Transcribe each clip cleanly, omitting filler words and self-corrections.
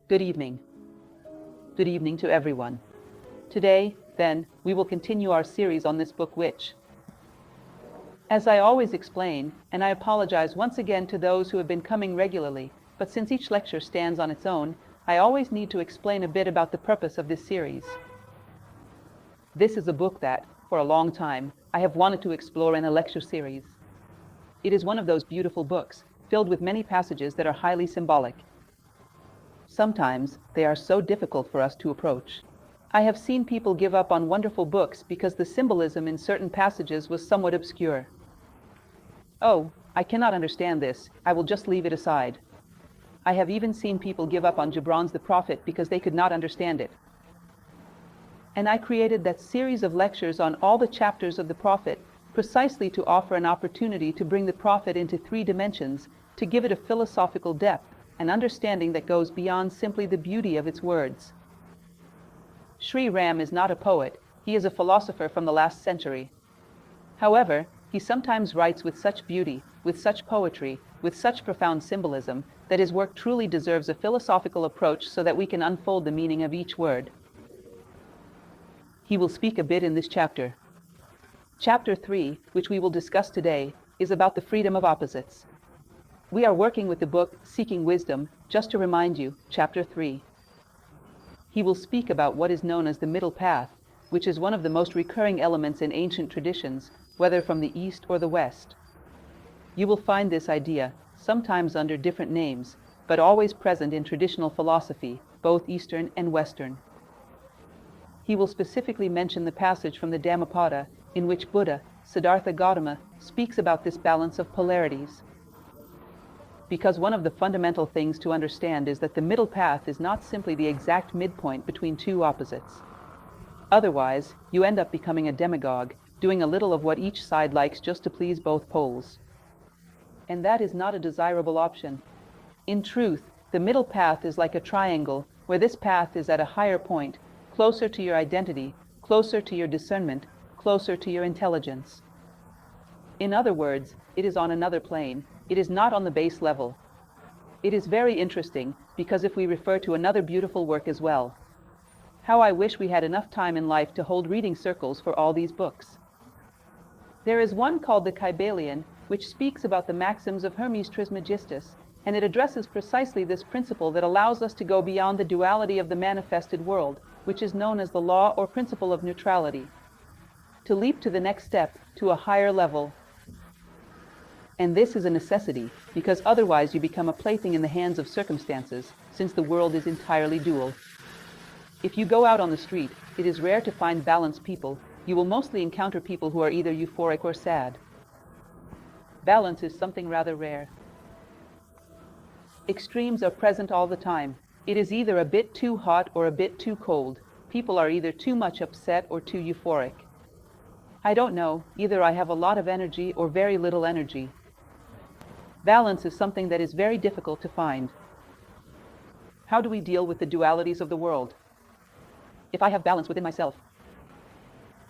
Good evening. Good evening to everyone. Today, then, we will continue our series on this book which, as I always explain, and I apologize once again to those who have been coming regularly, but since each lecture stands on its own, I always need to explain a bit about the purpose of this series. This is a book that, for a long time, I have wanted to explore in a lecture series. It is one of those beautiful books, filled with many passages that are highly symbolic. Sometimes they are so difficult for us to approach. I have seen people give up on wonderful books because the symbolism in certain passages was somewhat obscure. Oh, I cannot understand this, I will just leave it aside. I have even seen people give up on Gibran's The Prophet because they could not understand it. And I created that series of lectures on all the chapters of the Prophet precisely to offer an opportunity to bring the Prophet into three dimensions, to give it a philosophical depth, an understanding that goes beyond simply the beauty of its words. Sri Ram is not a poet, he is a philosopher from the last century. However, he sometimes writes with such beauty, with such poetry, with such profound symbolism, that his work truly deserves a philosophical approach so that we can unfold the meaning of each word. He will speak a bit in this chapter. Chapter 3, which we will discuss today, is about the freedom of opposites. We are working with the book Seeking Wisdom, just to remind you, Chapter 3. He will speak about what is known as the middle path, which is one of the most recurring elements in ancient traditions, whether from the East or the West. You will find this idea, sometimes under different names, but always present in traditional philosophy, both Eastern and Western. He will specifically mention the passage from the Dhammapada, in which Buddha, Siddhartha Gautama, speaks about this balance of polarities. Because one of the fundamental things to understand is that the middle path is not simply the exact midpoint between two opposites. Otherwise, you end up becoming a demagogue, doing a little of what each side likes just to please both poles. And that is not a desirable option. In truth, the middle path is like a triangle, where this path is at a higher point, closer to your identity, closer to your discernment, closer to your intelligence. In other words, it is on another plane. It is not on the base level. It is very interesting, because if we refer to another beautiful work as well, how I wish we had enough time in life to hold reading circles for all these books. There is one called the Kybalion, which speaks about the maxims of Hermes Trismegistus, and it addresses precisely this principle that allows us to go beyond the duality of the manifested world, which is known as the law or principle of neutrality, to leap to the next step, to a higher level. And this is a necessity, because otherwise you become a plaything in the hands of circumstances, since the world is entirely dual. If you go out on the street, it is rare to find balanced people. You will mostly encounter people who are either euphoric or sad. Balance is something rather rare. Extremes are present all the time. It is either a bit too hot or a bit too cold. People are either too much upset or too euphoric. I don't know, either I have a lot of energy or very little energy. Balance is something that is very difficult to find. How do we deal with the dualities of the world? If I have balance within myself,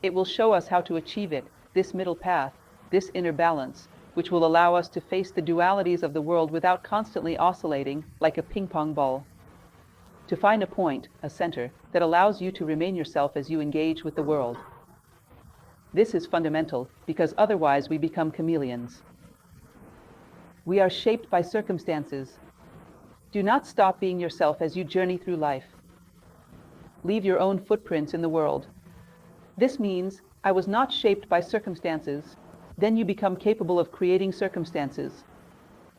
it will show us how to achieve it, this middle path, this inner balance, which will allow us to face the dualities of the world without constantly oscillating like a ping-pong ball. To find a point, a center, that allows you to remain yourself as you engage with the world. This is fundamental, because otherwise we become chameleons. We are shaped by circumstances. Do not stop being yourself as you journey through life. Leave your own footprints in the world. This means, I was not shaped by circumstances. Then you become capable of creating circumstances.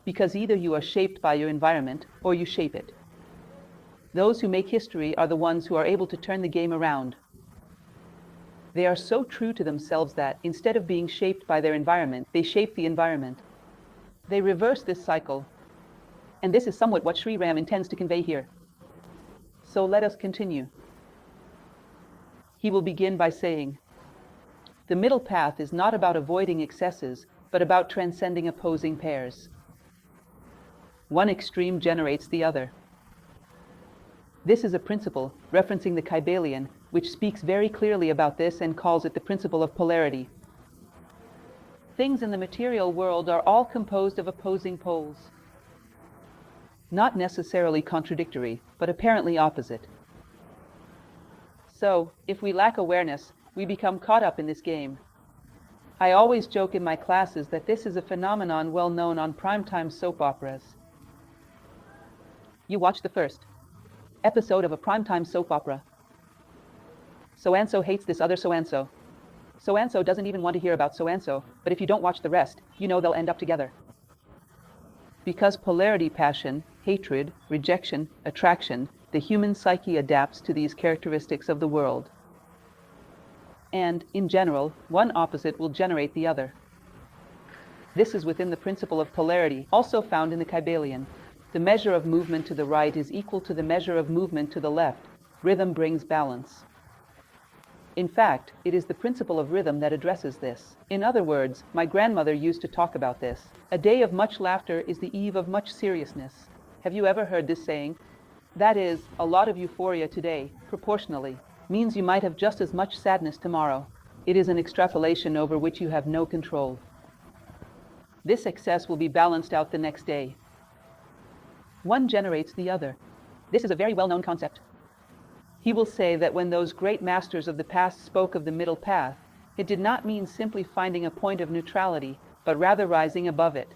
Because either you are shaped by your environment, or you shape it. Those who make history are the ones who are able to turn the game around. They are so true to themselves that, instead of being shaped by their environment, they shape the environment. They reverse this cycle. And this is somewhat what Sri Ram intends to convey here. So let us continue. He will begin by saying, the middle path is not about avoiding excesses, but about transcending opposing pairs. One extreme generates the other. This is a principle, referencing the Kybalion, which speaks very clearly about this and calls it the principle of polarity. Things in the material world are all composed of opposing poles. not necessarily contradictory, but apparently opposite. So, if we lack awareness, we become caught up in this game. I always joke in my classes that this is a phenomenon well known on primetime soap operas. You watch the first episode of a primetime soap opera. So-and-so hates this other so-and-so. So-and-so doesn't even want to hear about so-and-so, but if you don't watch the rest, you know they'll end up together. Because polarity, passion, hatred, rejection, attraction, the human psyche adapts to these characteristics of the world. And, in general, one opposite will generate the other. This is within the principle of polarity, also found in the Kybalion. The measure of movement to the right is equal to the measure of movement to the left. Rhythm brings balance. In fact, it is the principle of rhythm that addresses this. In other words, my grandmother used to talk about this. A day of much laughter is the eve of much seriousness. Have you ever heard this saying? That is, a lot of euphoria today, proportionally, means you might have just as much sadness tomorrow. It is an extrapolation over which you have no control. This excess will be balanced out the next day. One generates the other. This is a very well-known concept. He will say that when those great masters of the past spoke of the middle path, it did not mean simply finding a point of neutrality, but rather rising above it.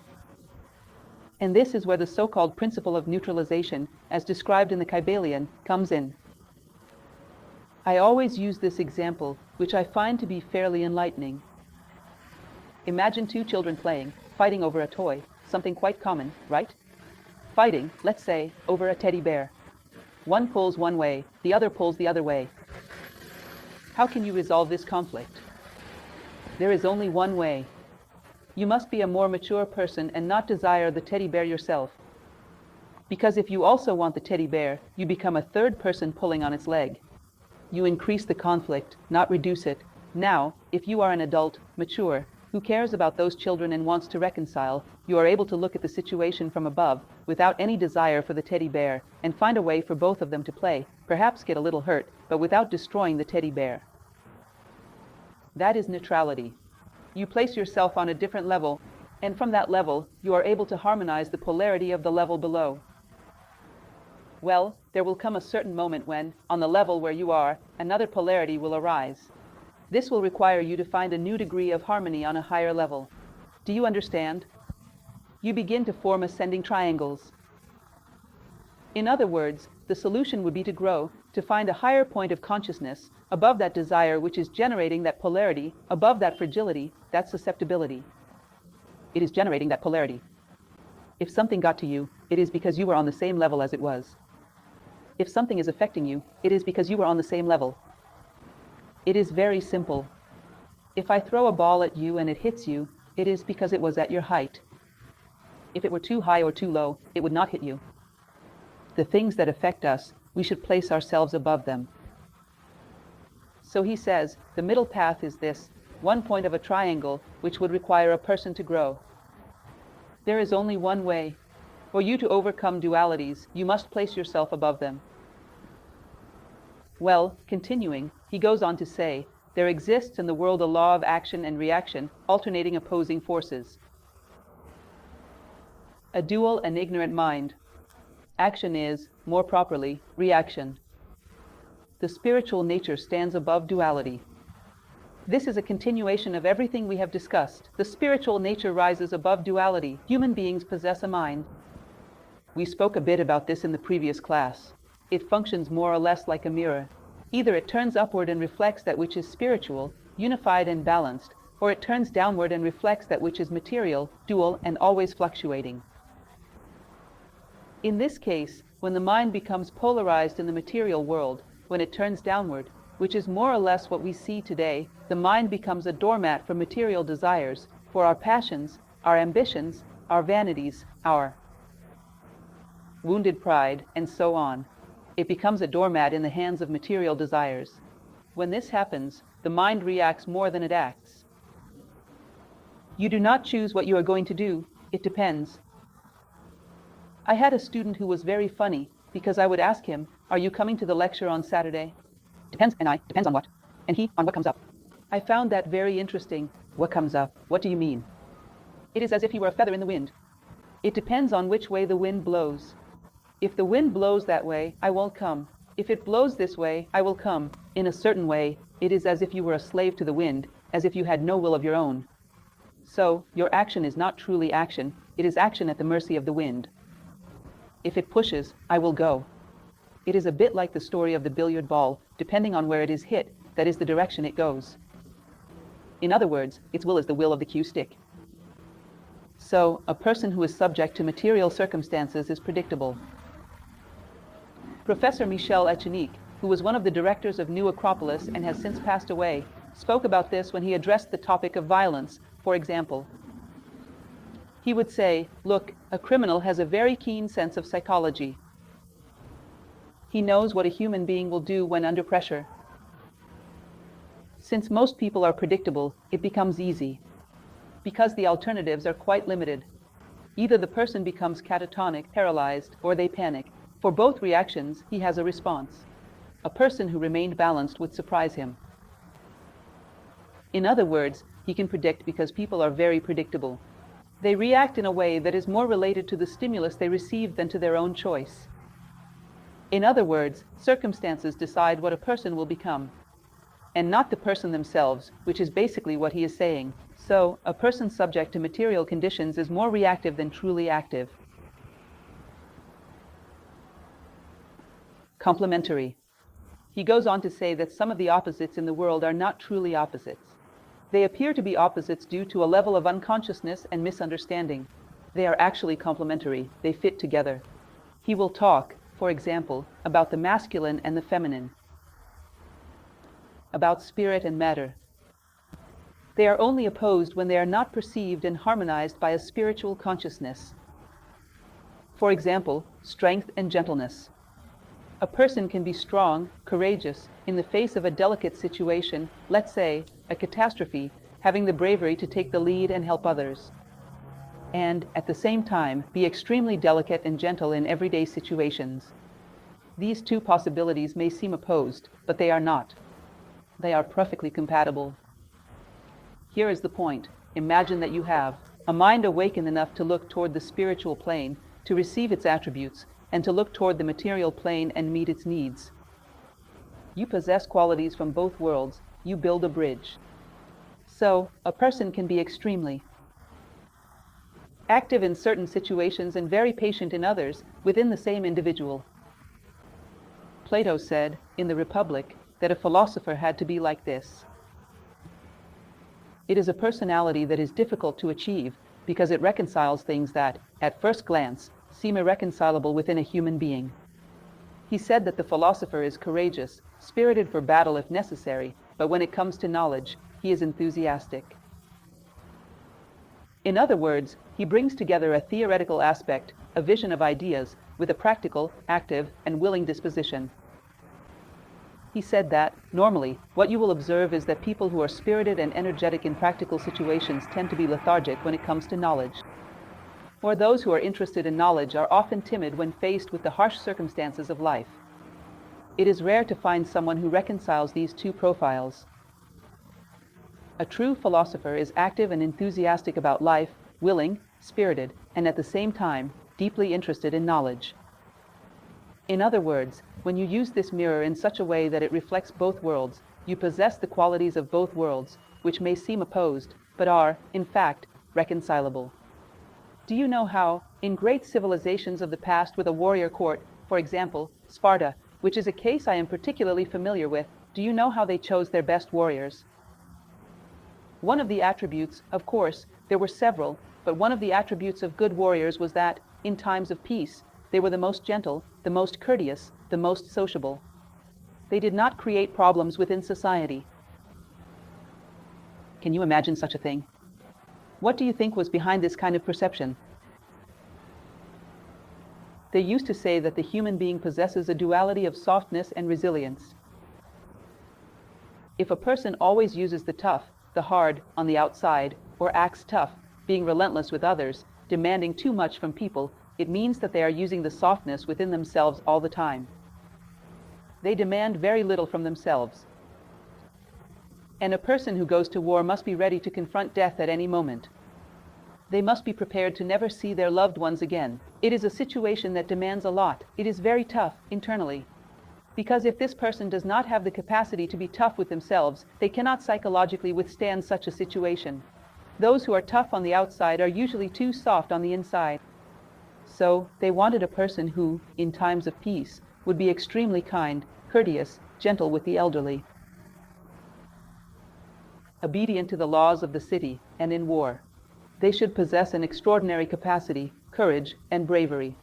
And this is where the so-called principle of neutralization, as described in the Kybalion, comes in. I always use this example, which I find to be fairly enlightening. Imagine two children playing, fighting over a toy, something quite common, right? Fighting, let's say, over a teddy bear. One pulls one way, the other pulls the other way. How can you resolve this conflict? There is only one way. You must be a more mature person and not desire the teddy bear yourself. Because if you also want the teddy bear, you become a third person pulling on its leg. You increase the conflict, not reduce it. Now, if you are an adult, mature, who cares about those children and wants to reconcile, you are able to look at the situation from above, without any desire for the teddy bear, and find a way for both of them to play, perhaps get a little hurt, but without destroying the teddy bear. That is neutrality. You place yourself on a different level, and from that level, you are able to harmonize the polarity of the level below. Well, there will come a certain moment when, on the level where you are, another polarity will arise. This will require you to find a new degree of harmony on a higher level. Do you understand? You begin to form ascending triangles. In other words, the solution would be to grow, to find a higher point of consciousness, above that desire which is generating that polarity, above that fragility, that susceptibility. It is generating that polarity. If something got to you, it is because you were on the same level as it was. If something is affecting you, it is because you were on the same level. It is very simple. If I throw a ball at you and it hits you, it is because it was at your height. If it were too high or too low, it would not hit you. The things that affect us, we should place ourselves above them. So he says, the middle path is this, one point of a triangle, which would require a person to grow. There is only one way. For you to overcome dualities, you must place yourself above them. Well, continuing, he goes on to say, there exists in the world a law of action and reaction, alternating opposing forces. A dual and ignorant mind. Action is, more properly, reaction. The spiritual nature stands above duality. This is a continuation of everything we have discussed. The spiritual nature rises above duality. Human beings possess a mind. We spoke a bit about this in the previous class. It functions more or less like a mirror. Either it turns upward and reflects that which is spiritual, unified and balanced, or it turns downward and reflects that which is material, dual, and always fluctuating. In this case, when the mind becomes polarized in the material world, when it turns downward, which is more or less what we see today, the mind becomes a doormat for material desires, for our passions, our ambitions, our vanities, our wounded pride, and so on. It becomes a doormat in the hands of material desires. When this happens, the mind reacts more than it acts. You do not choose what you are going to do, it depends. I had a student who was very funny, because I would ask him, are you coming to the lecture on Saturday? Depends, and I, depends on what? And he, on what comes up. I found that very interesting. What comes up? What do you mean? It is as if he were a feather in the wind. It depends on which way the wind blows. If the wind blows that way, I won't come. If it blows this way, I will come. In a certain way, it is as if you were a slave to the wind, as if you had no will of your own. So, your action is not truly action, it is action at the mercy of the wind. If it pushes, I will go. It is a bit like the story of the billiard ball, depending on where it is hit, that is the direction it goes. In other words, its will is the will of the cue stick. So, a person who is subject to material circumstances is predictable. Professor Michel Echenique, who was one of the directors of New Acropolis and has since passed away, spoke about this when he addressed the topic of violence, for example. He would say, look, a criminal has a very keen sense of psychology. He knows what a human being will do when under pressure. Since most people are predictable, it becomes easy. Because the alternatives are quite limited. Either the person becomes catatonic, paralyzed, or they panic. For both reactions, he has a response. A person who remained balanced would surprise him. In other words, he can predict because people are very predictable. They react in a way that is more related to the stimulus they received than to their own choice. In other words, circumstances decide what a person will become, and not the person themselves, which is basically what he is saying. So, a person subject to material conditions is more reactive than truly active. Complementary. He goes on to say that some of the opposites in the world are not truly opposites. They appear to be opposites due to a level of unconsciousness and misunderstanding. They are actually complementary, they fit together. He will talk, for example, about the masculine and the feminine, about spirit and matter. They are only opposed when they are not perceived and harmonized by a spiritual consciousness. For example, strength and gentleness. A person can be strong, courageous, in the face of a delicate situation, let's say, a catastrophe, having the bravery to take the lead and help others. And, at the same time, be extremely delicate and gentle in everyday situations. These two possibilities may seem opposed, but they are not. They are perfectly compatible. Here is the point. Imagine that you have a mind awakened enough to look toward the spiritual plane, to receive its attributes, and to look toward the material plane and meet its needs. You possess qualities from both worlds, you build a bridge. So, a person can be extremely active in certain situations and very patient in others, within the same individual. Plato said, in the Republic, that a philosopher had to be like this. It is a personality that is difficult to achieve, because it reconciles things that, at first glance, seem irreconcilable within a human being. He said that the philosopher is courageous, spirited for battle if necessary, but when it comes to knowledge, he is enthusiastic. In other words, he brings together a theoretical aspect, a vision of ideas, with a practical, active, and willing disposition. He said that, normally, what you will observe is that people who are spirited and energetic in practical situations tend to be lethargic when it comes to knowledge. Or those who are interested in knowledge are often timid when faced with the harsh circumstances of life. It is rare to find someone who reconciles these two profiles. A true philosopher is active and enthusiastic about life, willing, spirited, and at the same time, deeply interested in knowledge. In other words, when you use this mirror in such a way that it reflects both worlds, you possess the qualities of both worlds, which may seem opposed, but are, in fact, reconcilable. Do you know how, in great civilizations of the past with a warrior court, for example, Sparta, which is a case I am particularly familiar with, do you know how they chose their best warriors? One of the attributes, of course, there were several, but one of the attributes of good warriors was that, in times of peace, they were the most gentle, the most courteous, the most sociable. They did not create problems within society. Can you imagine such a thing? What do you think was behind this kind of perception? They used to say that the human being possesses a duality of softness and resilience. If a person always uses the tough, the hard, on the outside, or acts tough, being relentless with others, demanding too much from people, it means that they are using the softness within themselves all the time. They demand very little from themselves. And a person who goes to war must be ready to confront death at any moment. They must be prepared to never see their loved ones again. It is a situation that demands a lot. It is very tough, internally. Because if this person does not have the capacity to be tough with themselves, they cannot psychologically withstand such a situation. Those who are tough on the outside are usually too soft on the inside. So, they wanted a person who, in times of peace, would be extremely kind, courteous, gentle with the elderly, obedient to the laws of the city, and in war. They should possess an extraordinary capacity, courage, and bravery.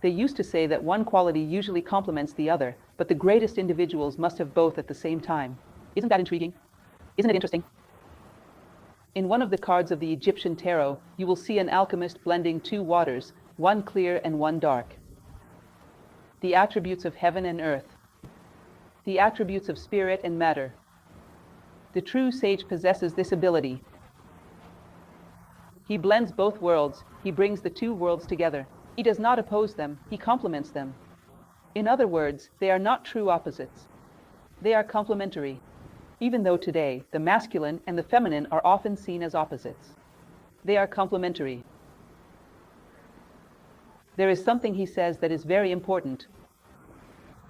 They used to say that one quality usually complements the other, but the greatest individuals must have both at the same time. Isn't that intriguing? Isn't it interesting? In one of the cards of the Egyptian tarot, you will see an alchemist blending two waters, one clear and one dark. The attributes of heaven and earth. The attributes of spirit and matter. The true sage possesses this ability. He blends both worlds, he brings the two worlds together. He does not oppose them, he complements them. In other words, they are not true opposites. They are complementary. Even though today, the masculine and the feminine are often seen as opposites. They are complementary. There is something he says that is very important.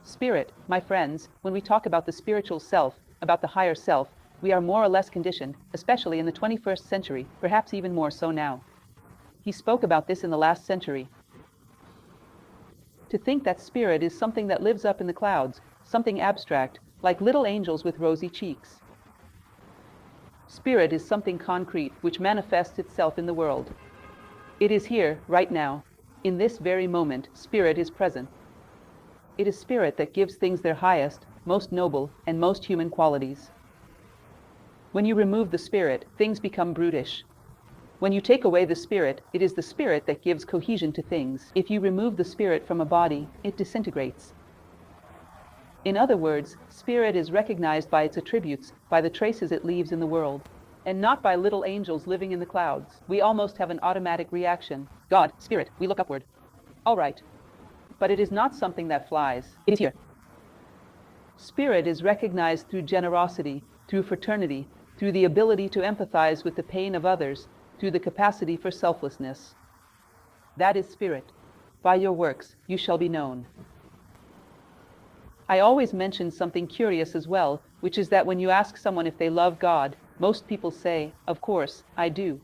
Spirit, my friends, when we talk about the spiritual self, about the higher self, we are more or less conditioned, especially in the 21st century, perhaps even more so now. He spoke about this in the last century. To think that spirit is something that lives up in the clouds, something abstract, like little angels with rosy cheeks. Spirit is something concrete which manifests itself in the world. It is here, right now. In this very moment, spirit is present. It is spirit that gives things their highest, most noble, and most human qualities. When you remove the spirit, things become brutish. When you take away the spirit, it is the spirit that gives cohesion to things. If you remove the spirit from a body, it disintegrates. In other words, spirit is recognized by its attributes, by the traces it leaves in the world, and not by little angels living in the clouds. We almost have an automatic reaction. God, spirit, we look upward. All right. But it is not something that flies. It is here. Spirit is recognized through generosity, through fraternity, through the ability to empathize with the pain of others, through the capacity for selflessness. That is spirit. By your works, you shall be known. I always mention something curious as well, which is that when you ask someone if they love God, most people say, of course, I do.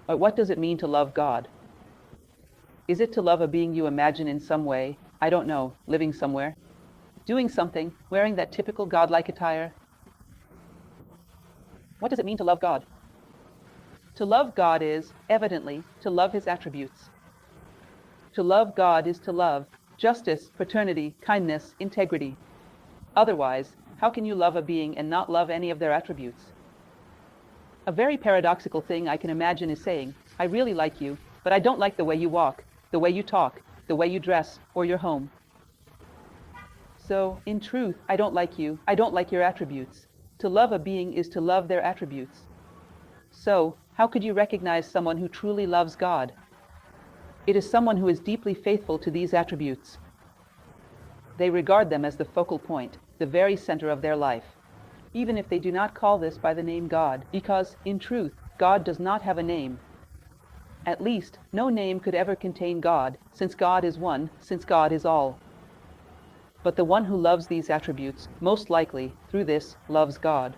But what does it mean to love God? Is it to love a being you imagine in some way, I don't know, living somewhere, doing something, wearing that typical godlike attire? What does it mean to love God? To love God is, evidently, to love his attributes. To love God is to love justice, fraternity, kindness, integrity. Otherwise, how can you love a being and not love any of their attributes? A very paradoxical thing I can imagine is saying, I really like you, but I don't like the way you walk, the way you talk, the way you dress, or your home. So, in truth, I don't like you, I don't like your attributes. To love a being is to love their attributes. So, how could you recognize someone who truly loves God? It is someone who is deeply faithful to these attributes. They regard them as the focal point, the very center of their life, even if they do not call this by the name God, because, in truth, God does not have a name. At least, no name could ever contain God, since God is one, since God is all. But the one who loves these attributes, most likely, through this, loves God.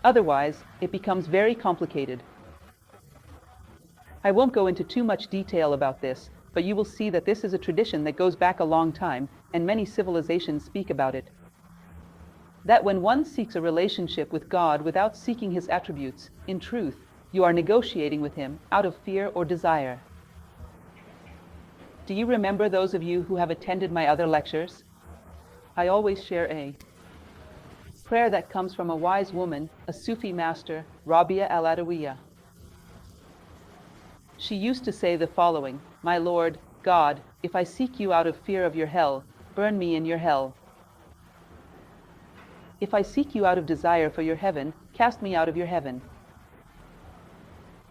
Otherwise, it becomes very complicated. I won't go into too much detail about this, but you will see that this is a tradition that goes back a long time, and many civilizations speak about it. That when one seeks a relationship with God without seeking his attributes, in truth, you are negotiating with him out of fear or desire. Do you remember those of you who have attended my other lectures? I always share a prayer that comes from a wise woman, a Sufi master, Rabia al-Adawiya. She used to say the following, My Lord, God, if I seek you out of fear of your hell, burn me in your hell. If I seek you out of desire for your heaven, cast me out of your heaven.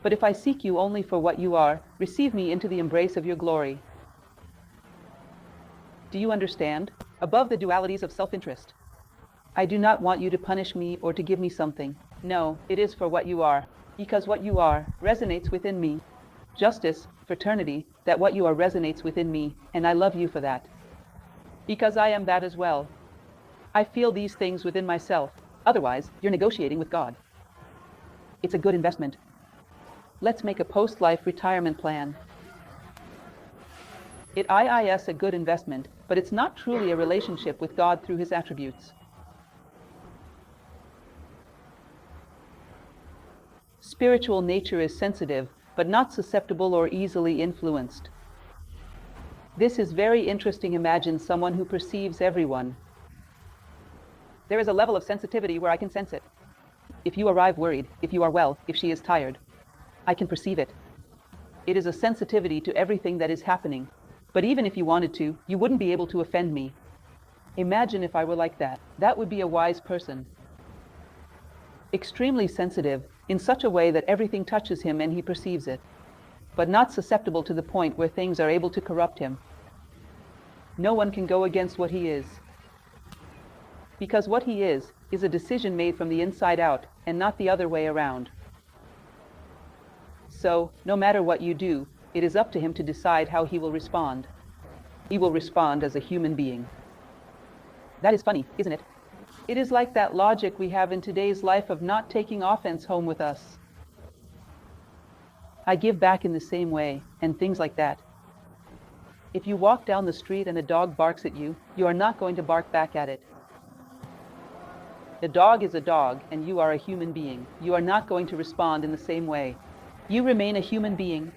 But if I seek you only for what you are, receive me into the embrace of your glory. Do you understand? Above the dualities of self-interest. I do not want you to punish me or to give me something. No, it is for what you are. Because what you are resonates within me. Justice, fraternity, that what you are resonates within me, and I love you for that. Because I am that as well. I feel these things within myself. Otherwise, you're negotiating with God. It's a good investment. Let's make a post-life retirement plan. It is a good investment, but it's not truly a relationship with God through his attributes. Spiritual nature is sensitive, but not susceptible or easily influenced. This is very interesting. Imagine someone who perceives everyone. There is a level of sensitivity where I can sense it. If you arrive worried, if you are well, if she is tired, I can perceive it. It is a sensitivity to everything that is happening. But even if you wanted to, you wouldn't be able to offend me. Imagine if I were like that. That would be a wise person. Extremely sensitive, in such a way that everything touches him and he perceives it. But not susceptible to the point where things are able to corrupt him. No one can go against what he is. Because what he is a decision made from the inside out, and not the other way around. So, no matter what you do, it is up to him to decide how he will respond. He will respond as a human being. That is funny, isn't it? It is like that logic we have in today's life of not taking offense home with us. I give back in the same way, and things like that. If you walk down the street and a dog barks at you, you are not going to bark back at it. A dog is a dog, and you are a human being. You are not going to respond in the same way. You remain a human being.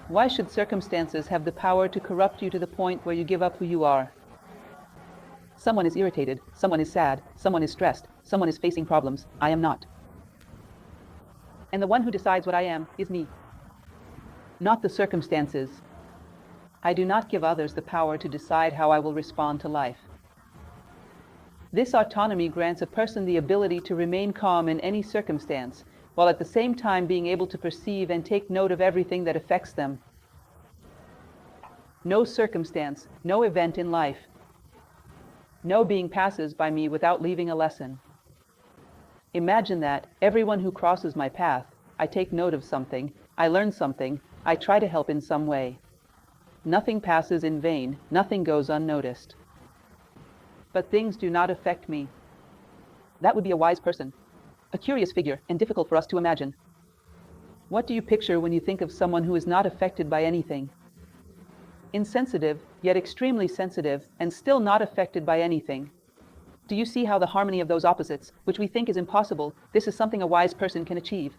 Why should circumstances have the power to corrupt you to the point where you give up who you are? Someone is irritated, someone is sad, someone is stressed, someone is facing problems. I am not. And the one who decides what I am is me. Not the circumstances. I do not give others the power to decide how I will respond to life. This autonomy grants a person the ability to remain calm in any circumstance, while at the same time being able to perceive and take note of everything that affects them. No circumstance, no event in life, no being passes by me without leaving a lesson. Imagine that everyone who crosses my path, I take note of something, I learn something, I try to help in some way. Nothing passes in vain, nothing goes unnoticed. But things do not affect me. That would be a wise person. A curious figure, and difficult for us to imagine. What do you picture when you think of someone who is not affected by anything? Insensitive, yet extremely sensitive, and still not affected by anything. Do you see how the harmony of those opposites, which we think is impossible, this is something a wise person can achieve?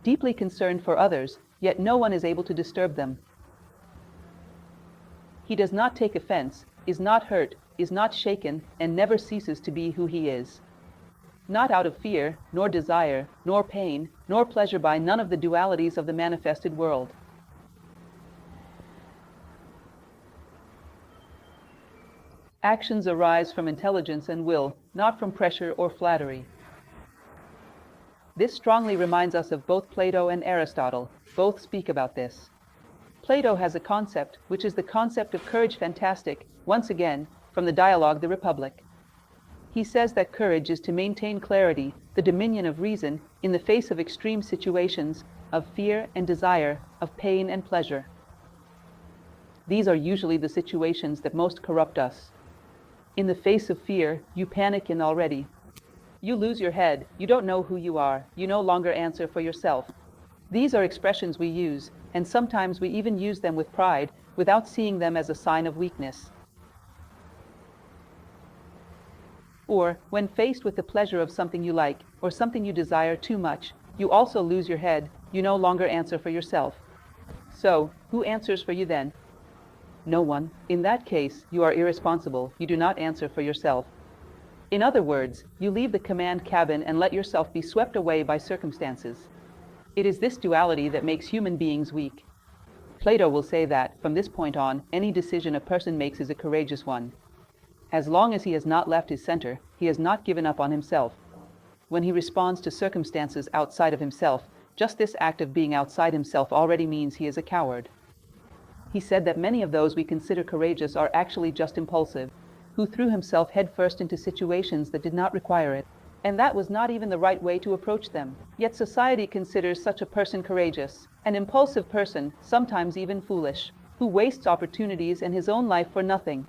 Deeply concerned for others, yet no one is able to disturb them. He does not take offense, is not hurt, is not shaken, and never ceases to be who he is. Not out of fear, nor desire, nor pain, nor pleasure by none of the dualities of the manifested world. Actions arise from intelligence and will, not from pressure or flattery. This strongly reminds us of both Plato and Aristotle. Both speak about this. Plato has a concept, which is the concept of courage, fantastic, once again, from the dialogue The Republic. He says that courage is to maintain clarity, the dominion of reason, in the face of extreme situations, of fear and desire, of pain and pleasure. These are usually the situations that most corrupt us. In the face of fear, you panic and already. You lose your head, you don't know who you are, you no longer answer for yourself. These are expressions we use, and sometimes we even use them with pride, without seeing them as a sign of weakness. Or, when faced with the pleasure of something you like, or something you desire too much, you also lose your head, you no longer answer for yourself. So, who answers for you then? No one. In that case, you are irresponsible, you do not answer for yourself. In other words, you leave the command cabin and let yourself be swept away by circumstances. It is this duality that makes human beings weak. Plato will say that, from this point on, any decision a person makes is a courageous one. As long as he has not left his center, he has not given up on himself. When he responds to circumstances outside of himself, just this act of being outside himself already means he is a coward. He said that many of those we consider courageous are actually just impulsive, who threw himself headfirst into situations that did not require it. And that was not even the right way to approach them. Yet society considers such a person courageous, an impulsive person, sometimes even foolish, who wastes opportunities and his own life for nothing.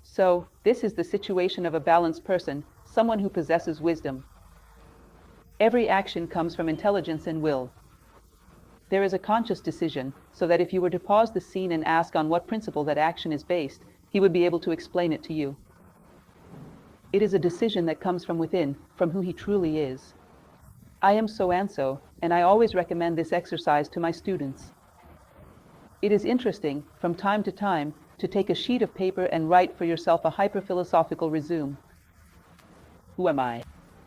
So, this is the situation of a balanced person, someone who possesses wisdom. Every action comes from intelligence and will. There is a conscious decision, so that if you were to pause the scene and ask on what principle that action is based, he would be able to explain it to you. It is a decision that comes from within, from who he truly is. I am so and so, and I always recommend this exercise to my students. It is interesting, from time to time, to take a sheet of paper and write for yourself a hyper-philosophical resume. Who am I?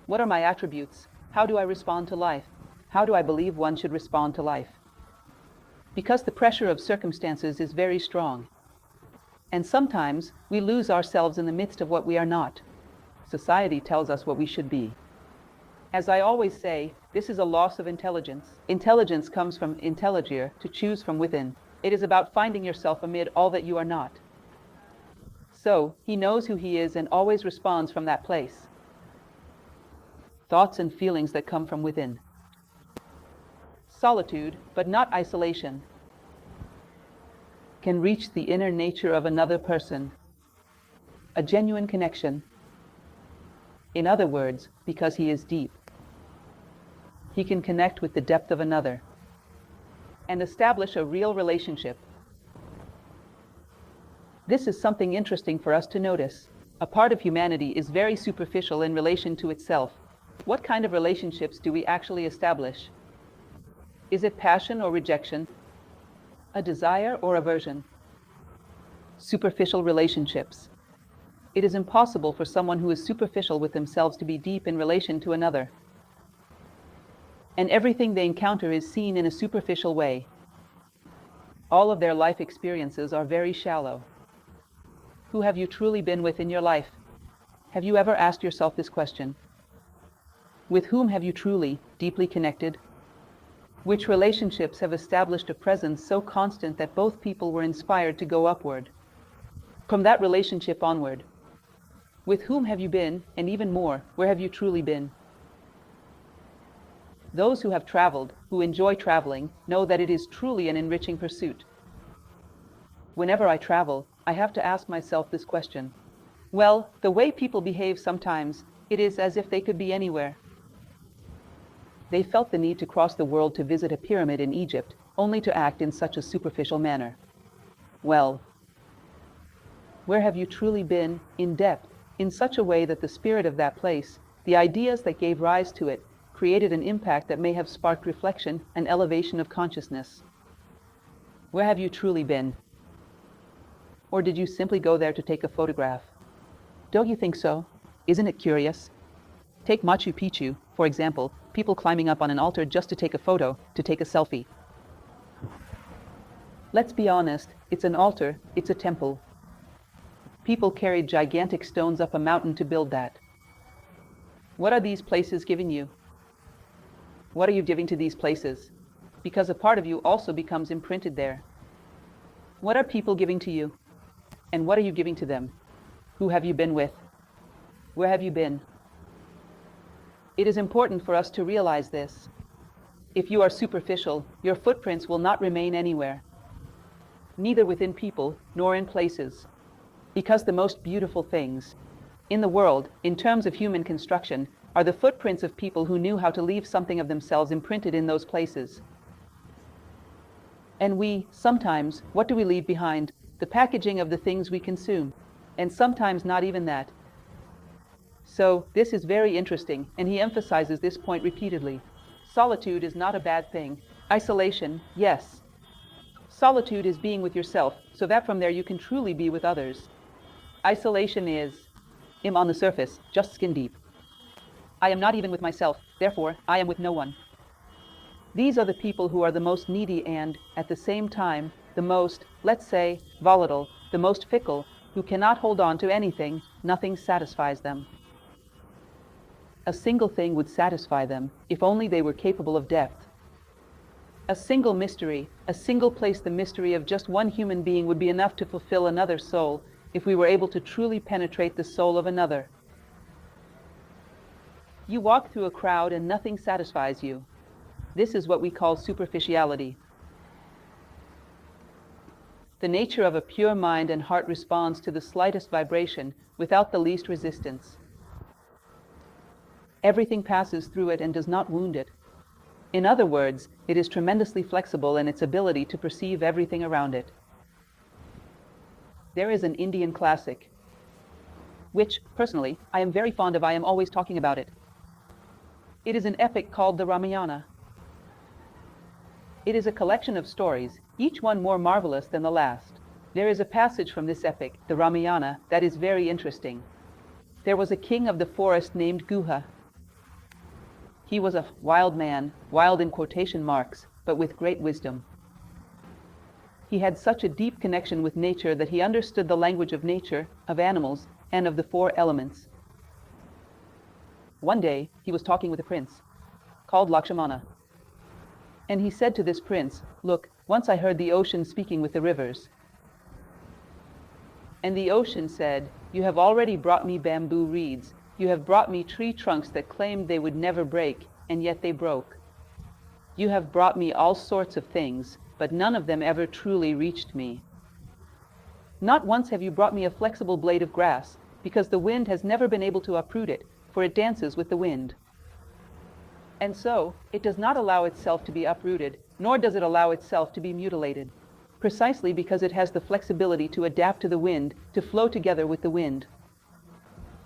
What are my attributes? How do I respond to life? How do I believe one should respond to life? Because the pressure of circumstances is very strong. And sometimes we lose ourselves in the midst of what we are not. Society tells us what we should be. As I always say, this is a loss of intelligence. Intelligence comes from intelligere, to choose from within. It is about finding yourself amid all that you are not. So, he knows who he is and always responds from that place. Thoughts and feelings that come from within. Solitude, but not isolation, can reach the inner nature of another person. A genuine connection. In other words, because he is deep, he can connect with the depth of another and establish a real relationship. This is something interesting for us to notice. A part of humanity is very superficial in relation to itself. What kind of relationships do we actually establish? Is it passion or rejection? A desire or aversion? Superficial relationships. It is impossible for someone who is superficial with themselves to be deep in relation to another. And everything they encounter is seen in a superficial way. All of their life experiences are very shallow. Who have you truly been with in your life? Have you ever asked yourself this question? With whom have you truly, deeply connected? Which relationships have established a presence so constant that both people were inspired to go upward? From that relationship onward, with whom have you been, and even more, where have you truly been? Those who have traveled, who enjoy traveling, know that it is truly an enriching pursuit. Whenever I travel, I have to ask myself this question. Well, the way people behave sometimes, it is as if they could be anywhere. They felt the need to cross the world to visit a pyramid in Egypt, only to act in such a superficial manner. Well, where have you truly been, in depth, in such a way that the spirit of that place, the ideas that gave rise to it, created an impact that may have sparked reflection and elevation of consciousness? Where have you truly been? Or did you simply go there to take a photograph? Don't you think so? Isn't it curious? Take Machu Picchu, for example, people climbing up on an altar just to take a photo, to take a selfie. Let's be honest, it's an altar, it's a temple. People carried gigantic stones up a mountain to build that. What are these places giving you? What are you giving to these places? Because a part of you also becomes imprinted there. What are people giving to you? And what are you giving to them? Who have you been with? Where have you been? It is important for us to realize this. If you are superficial, your footprints will not remain anywhere, neither within people nor in places. Because the most beautiful things in the world, in terms of human construction, are the footprints of people who knew how to leave something of themselves imprinted in those places. And we, sometimes, what do we leave behind? The packaging of the things we consume. And sometimes not even that. So, this is very interesting, and he emphasizes this point repeatedly. Solitude is not a bad thing. Isolation, yes. Solitude is being with yourself, so that from there you can truly be with others. Isolation is, on the surface, just skin deep. I am not even with myself, therefore, I am with no one. These are the people who are the most needy and, at the same time, the most, let's say, volatile, the most fickle, who cannot hold on to anything, nothing satisfies them. A single thing would satisfy them, if only they were capable of depth. A single mystery, a single place, the mystery of just one human being would be enough to fulfill another soul, if we were able to truly penetrate the soul of another. You walk through a crowd and nothing satisfies you. This is what we call superficiality. The nature of a pure mind and heart responds to the slightest vibration without the least resistance. Everything passes through it and does not wound it. In other words, it is tremendously flexible in its ability to perceive everything around it. There is an Indian classic, which, personally, I am very fond of. I am always talking about it. It is an epic called the Ramayana. It is a collection of stories, each one more marvelous than the last. There is a passage from this epic, the Ramayana, that is very interesting. There was a king of the forest named Guha. He was a wild man, wild in quotation marks, but with great wisdom. He had such a deep connection with nature that he understood the language of nature, of animals, and of the four elements. One day, he was talking with a prince, called Lakshmana. And he said to this prince, "Look, once I heard the ocean speaking with the rivers." And the ocean said, "You have already brought me bamboo reeds. You have brought me tree trunks that claimed they would never break, and yet they broke. You have brought me all sorts of things, but none of them ever truly reached me. Not once have you brought me a flexible blade of grass, because the wind has never been able to uproot it, for it dances with the wind. And so, it does not allow itself to be uprooted, nor does it allow itself to be mutilated, precisely because it has the flexibility to adapt to the wind, to flow together with the wind.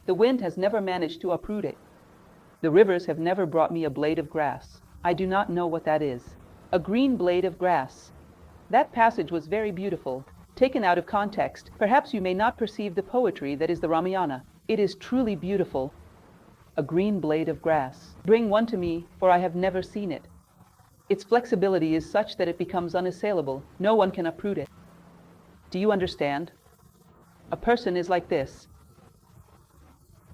The wind has never managed to uproot it. The rivers have never brought me a blade of grass. I do not know what that is. A green blade of grass." That passage was very beautiful. Taken out of context, perhaps you may not perceive the poetry that is the Ramayana. It is truly beautiful. A green blade of grass. Bring one to me, for I have never seen it. Its flexibility is such that it becomes unassailable. No one can uproot it. Do you understand? A person is like this.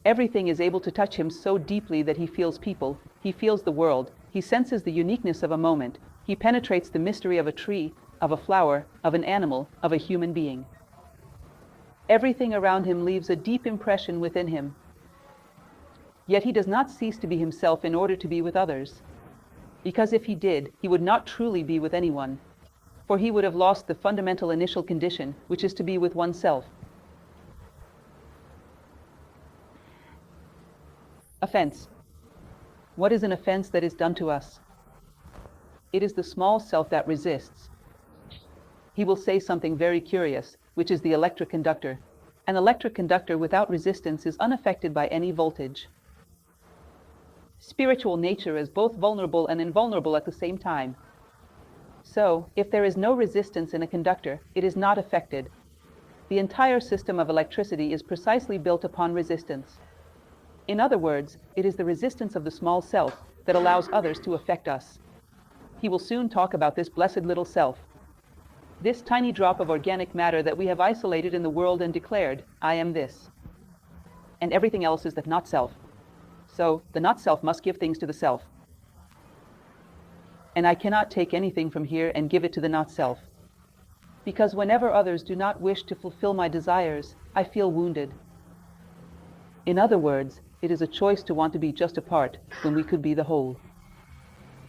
Everything is able to touch him so deeply that he feels people, he feels the world, he senses the uniqueness of a moment, he penetrates the mystery of a tree, of a flower, of an animal, of a human being. Everything around him leaves a deep impression within him. Yet he does not cease to be himself in order to be with others. Because if he did, he would not truly be with anyone. For he would have lost the fundamental initial condition, which is to be with oneself. Offense. What is an offense that is done to us? It is the small self that resists. He will say something very curious, which is the electric conductor. An electric conductor without resistance is unaffected by any voltage. Spiritual nature is both vulnerable and invulnerable at the same time. So, if there is no resistance in a conductor, it is not affected. The entire system of electricity is precisely built upon resistance. In other words, it is the resistance of the small self that allows others to affect us. He will soon talk about this blessed little self. This tiny drop of organic matter that we have isolated in the world and declared, "I am this." And everything else is the not self. So, the not self must give things to the self. And I cannot take anything from here and give it to the not self. Because whenever others do not wish to fulfill my desires, I feel wounded. In other words, it is a choice to want to be just a part when we could be the whole.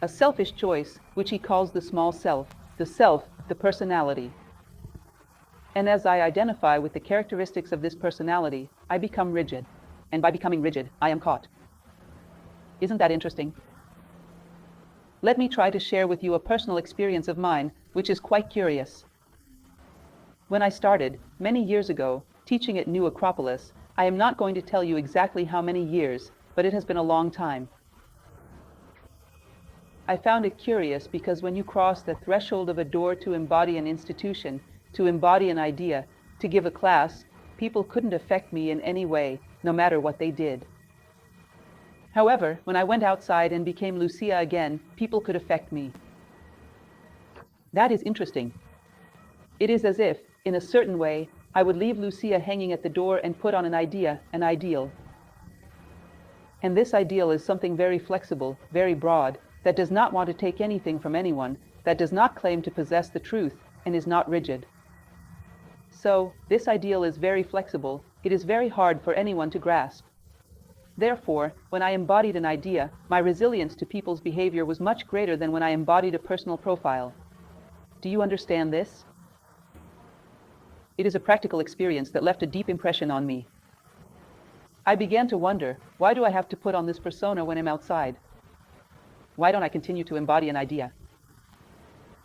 A selfish choice, which he calls the small self, the personality. And as I identify with the characteristics of this personality, I become rigid. And by becoming rigid, I am caught. Isn't that interesting? Let me try to share with you a personal experience of mine, which is quite curious. When I started, many years ago, teaching at New Acropolis, I am not going to tell you exactly how many years, but it has been a long time. I found it curious because when you cross the threshold of a door to embody an institution, to embody an idea, to give a class, people couldn't affect me in any way, no matter what they did. However, when I went outside and became Lucia again, people could affect me. That is interesting. It is as if, in a certain way, I would leave Lucia hanging at the door and put on an idea, an ideal. And this ideal is something very flexible, very broad, that does not want to take anything from anyone, that does not claim to possess the truth, and is not rigid. So, this ideal is very flexible, it is very hard for anyone to grasp. Therefore, when I embodied an idea, my resilience to people's behavior was much greater than when I embodied a personal profile. Do you understand this? It is a practical experience that left a deep impression on me. I began to wonder, why do I have to put on this persona when I'm outside? Why don't I continue to embody an idea?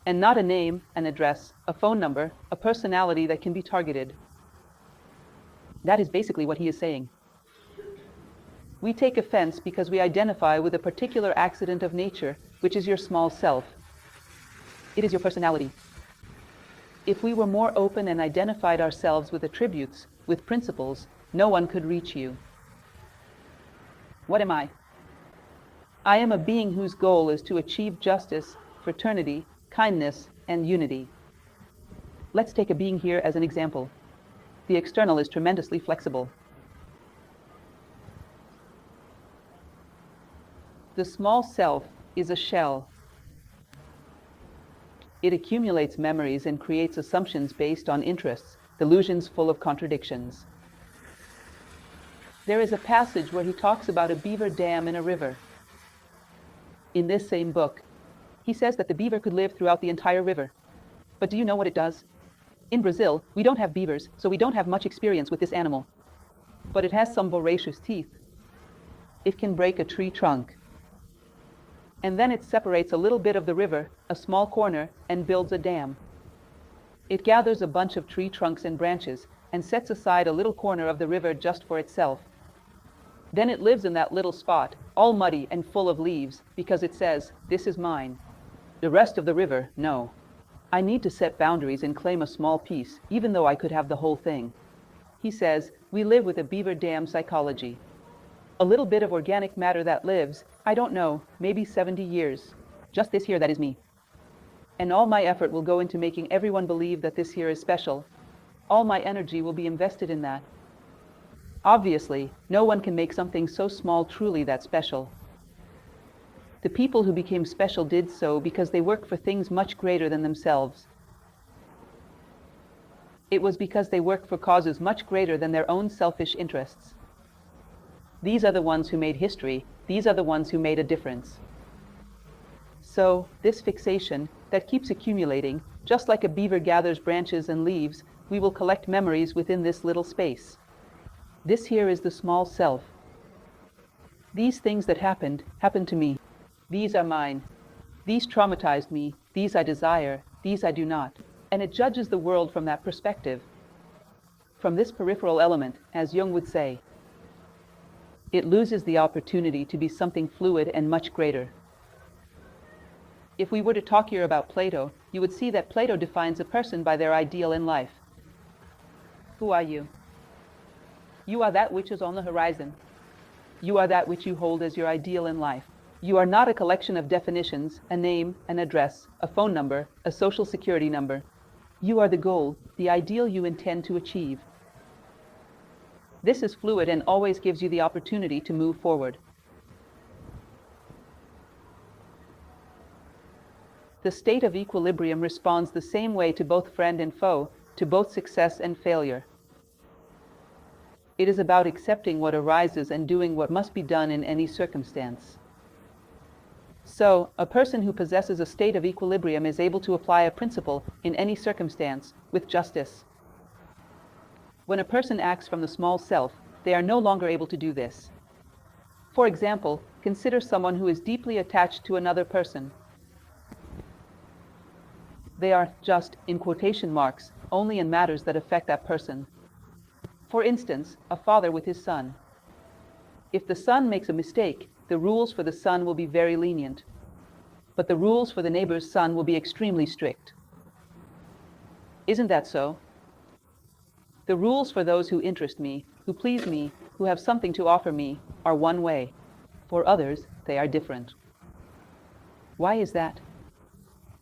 And not a name, an address, a phone number, a personality that can be targeted. That is basically what he is saying. We take offense because we identify with a particular accident of nature, which is your small self. It is your personality. If we were more open and identified ourselves with attributes, with principles, no one could reach you. What am I? I am a being whose goal is to achieve justice, fraternity, kindness, and unity. Let's take a being here as an example. The external is tremendously flexible. The small self is a shell. It accumulates memories and creates assumptions based on interests, delusions full of contradictions. There is a passage where he talks about a beaver dam in a river. In this same book, he says that the beaver could live throughout the entire river. But do you know what it does? In Brazil, we don't have beavers, so we don't have much experience with this animal. But it has some voracious teeth. It can break a tree trunk. And then it separates a little bit of the river, a small corner, and builds a dam. It gathers a bunch of tree trunks and branches, and sets aside a little corner of the river just for itself. Then it lives in that little spot, all muddy and full of leaves, because it says, "This is mine." The rest of the river, no. I need to set boundaries and claim a small piece, even though I could have the whole thing. He says, we live with a beaver dam psychology. A little bit of organic matter that lives, I don't know, maybe 70 years. Just this here that is me. And all my effort will go into making everyone believe that this here is special. All my energy will be invested in that. Obviously, no one can make something so small truly that special. The people who became special did so because they worked for things much greater than themselves. It was because they worked for causes much greater than their own selfish interests. These are the ones who made history. These are the ones who made a difference. So, this fixation that keeps accumulating, just like a beaver gathers branches and leaves, we will collect memories within this little space. This here is the small self. These things that happened to me. These are mine. These traumatized me. These I desire. These I do not. And it judges the world from that perspective. From this peripheral element, as Jung would say. It loses the opportunity to be something fluid and much greater. If we were to talk here about Plato, you would see that Plato defines a person by their ideal in life. Who are you? You are that which is on the horizon. You are that which you hold as your ideal in life. You are not a collection of definitions, a name, an address, a phone number, a social security number. You are the goal, the ideal you intend to achieve. This is fluid and always gives you the opportunity to move forward. The state of equilibrium responds the same way to both friend and foe, to both success and failure. It is about accepting what arises and doing what must be done in any circumstance. So, a person who possesses a state of equilibrium is able to apply a principle in any circumstance with justice. When a person acts from the small self, they are no longer able to do this. For example, consider someone who is deeply attached to another person. They are just, in quotation marks, only in matters that affect that person. For instance, a father with his son. If the son makes a mistake, the rules for the son will be very lenient. But the rules for the neighbor's son will be extremely strict. Isn't that so? The rules for those who interest me, who please me, who have something to offer me, are one way. For others, they are different. Why is that?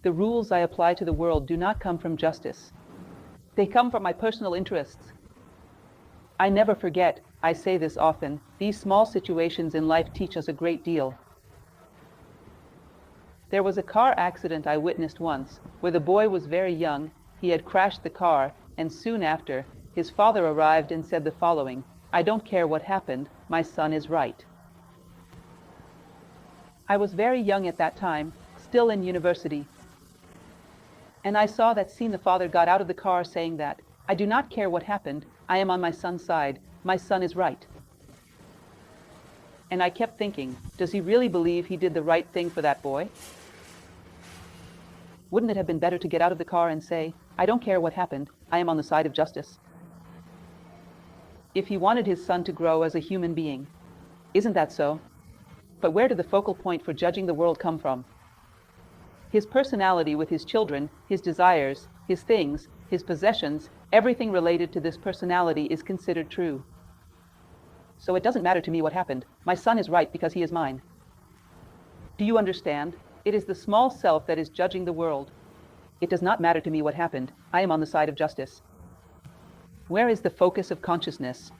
The rules I apply to the world do not come from justice. They come from my personal interests. I never forget, I say this often, these small situations in life teach us a great deal. There was a car accident I witnessed once, where the boy was very young, he had crashed the car, and soon after, his father arrived and said the following, I don't care what happened, my son is right. I was very young at that time, still in university. And I saw that scene. The father got out of the car saying that, I do not care what happened, I am on my son's side, my son is right. And I kept thinking, does he really believe he did the right thing for that boy? Wouldn't it have been better to get out of the car and say, I don't care what happened, I am on the side of justice? If he wanted his son to grow as a human being. Isn't that so? But where did the focal point for judging the world come from? His personality with his children, his desires, his things, his possessions, everything related to this personality is considered true. So it doesn't matter to me what happened. My son is right because he is mine. Do you understand? It is the small self that is judging the world. It does not matter to me what happened. I am on the side of justice. Where is the focus of consciousness?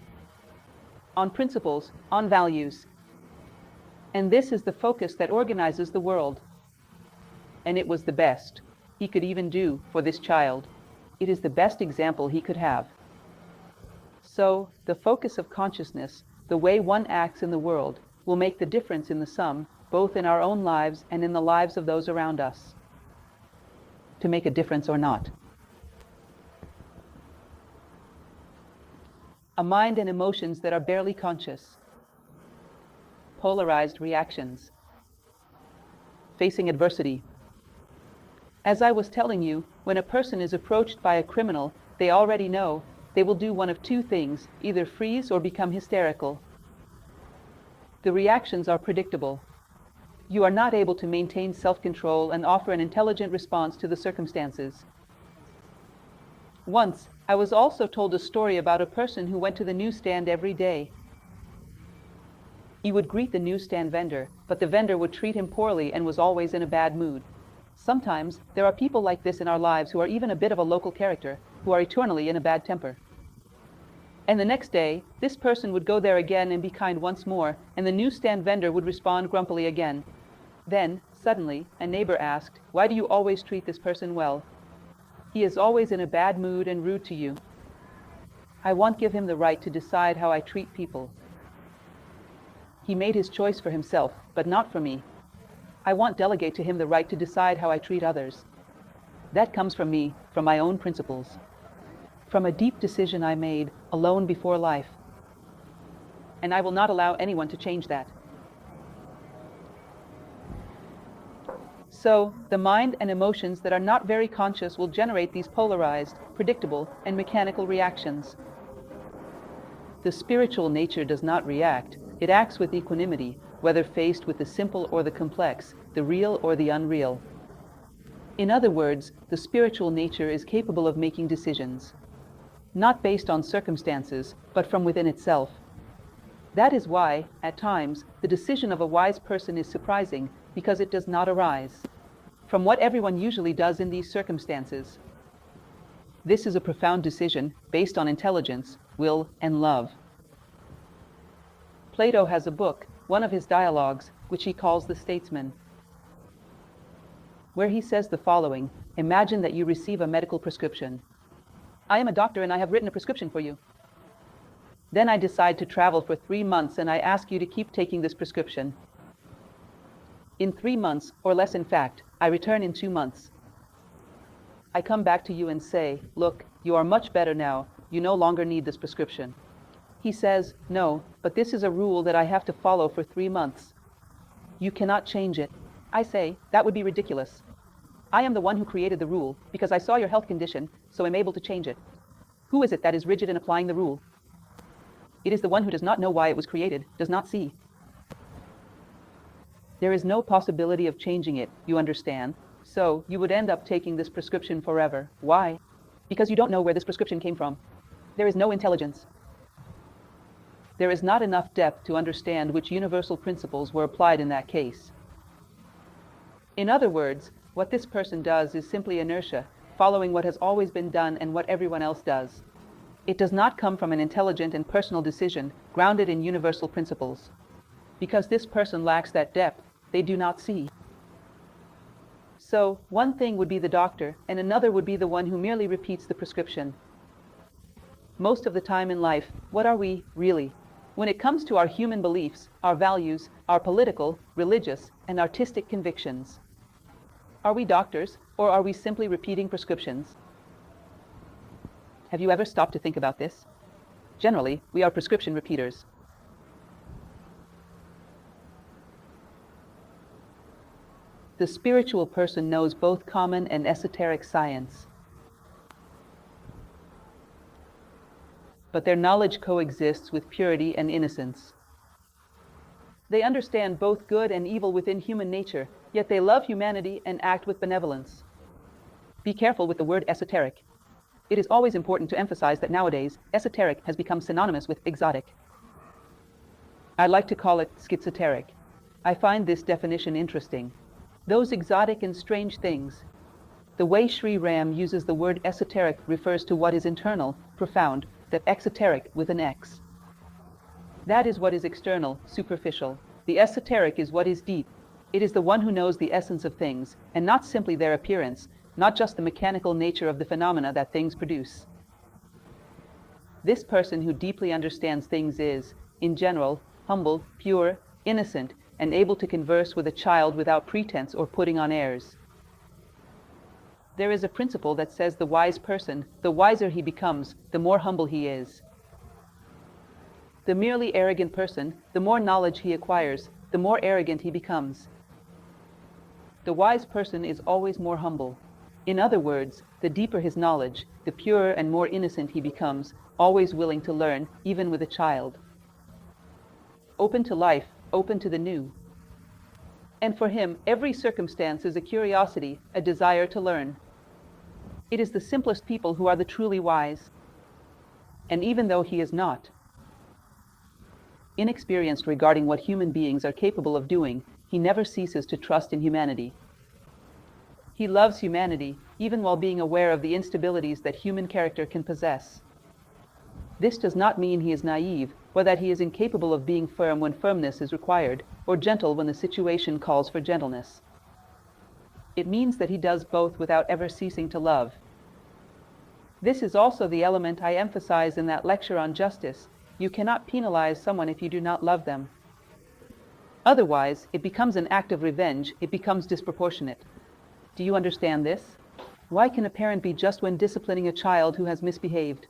On principles, on values. And this is the focus that organizes the world. And it was the best he could even do for this child. It is the best example he could have. So, the focus of consciousness, the way one acts in the world, will make the difference in the sum, both in our own lives and in the lives of those around us. To make a difference or not. A mind and emotions that are barely conscious. Polarized reactions. Facing adversity. As I was telling you, when a person is approached by a criminal, they already know they will do one of two things, either freeze or become hysterical. The reactions are predictable. You are not able to maintain self-control and offer an intelligent response to the circumstances. Once, I was also told a story about a person who went to the newsstand every day. He would greet the newsstand vendor, but the vendor would treat him poorly and was always in a bad mood. Sometimes, there are people like this in our lives who are even a bit of a local character, who are eternally in a bad temper. And the next day, this person would go there again and be kind once more, and the newsstand vendor would respond grumpily again. Then, suddenly, a neighbor asked, why do you always treat this person well? He is always in a bad mood and rude to you. I won't give him the right to decide how I treat people. He made his choice for himself, but not for me. I won't delegate to him the right to decide how I treat others. That comes from me, from my own principles. From a deep decision I made, alone before life. And I will not allow anyone to change that. So, the mind and emotions that are not very conscious will generate these polarized, predictable, and mechanical reactions. The spiritual nature does not react. It acts with equanimity, whether faced with the simple or the complex, the real or the unreal. In other words, the spiritual nature is capable of making decisions, not based on circumstances, but from within itself. That is why, at times, the decision of a wise person is surprising, because it does not arise from what everyone usually does in these circumstances. This is a profound decision based on intelligence, will, and love. Plato has a book, one of his dialogues, which he calls The Statesman, where he says the following: imagine that you receive a medical prescription. I am a doctor and I have written a prescription for you. Then I decide to travel for 3 months and I ask you to keep taking this prescription. In 3 months, or less in fact, I return in 2 months. I come back to you and say, look, you are much better now, you no longer need this prescription. He says, no, but this is a rule that I have to follow for 3 months. You cannot change it. I say, that would be ridiculous. I am the one who created the rule, because I saw your health condition, so am able to change it. Who is it that is rigid in applying the rule? It is the one who does not know why it was created, does not see. There is no possibility of changing it, you understand? So, you would end up taking this prescription forever. Why? Because you don't know where this prescription came from. There is no intelligence. There is not enough depth to understand which universal principles were applied in that case. In other words, what this person does is simply inertia, following what has always been done and what everyone else does. It does not come from an intelligent and personal decision grounded in universal principles. Because this person lacks that depth, they do not see. So, one thing would be the doctor, and another would be the one who merely repeats the prescription. Most of the time in life, what are we, really? When it comes to our human beliefs, our values, our political, religious, and artistic convictions. Are we doctors, or are we simply repeating prescriptions? Have you ever stopped to think about this? Generally, we are prescription repeaters. The spiritual person knows both common and esoteric science. But their knowledge coexists with purity and innocence. They understand both good and evil within human nature, yet they love humanity and act with benevolence. Be careful with the word esoteric. It is always important to emphasize that nowadays, esoteric has become synonymous with exotic. I like to call it schizoteric. I find this definition interesting. Those exotic and strange things. The way Sri Ram uses the word esoteric refers to what is internal, profound, that exoteric with an X. That is what is external, superficial. The esoteric is what is deep. It is the one who knows the essence of things, and not simply their appearance, not just the mechanical nature of the phenomena that things produce. This person who deeply understands things is, in general, humble, pure, innocent, and able to converse with a child without pretense or putting on airs. There is a principle that says the wise person, the wiser he becomes, the more humble he is. The merely arrogant person, the more knowledge he acquires, the more arrogant he becomes. The wise person is always more humble. In other words, the deeper his knowledge, the purer and more innocent he becomes, always willing to learn, even with a child. Open to life, open to the new. And for him, every circumstance is a curiosity, a desire to learn. It is the simplest people who are the truly wise. And even though he is not inexperienced regarding what human beings are capable of doing, he never ceases to trust in humanity. He loves humanity, even while being aware of the instabilities that human character can possess. This does not mean he is naive, or that he is incapable of being firm when firmness is required, or gentle when the situation calls for gentleness. It means that he does both without ever ceasing to love. This is also the element I emphasize in that lecture on justice. You cannot penalize someone if you do not love them. Otherwise, it becomes an act of revenge, it becomes disproportionate. Do you understand this? Why can a parent be just when disciplining a child who has misbehaved?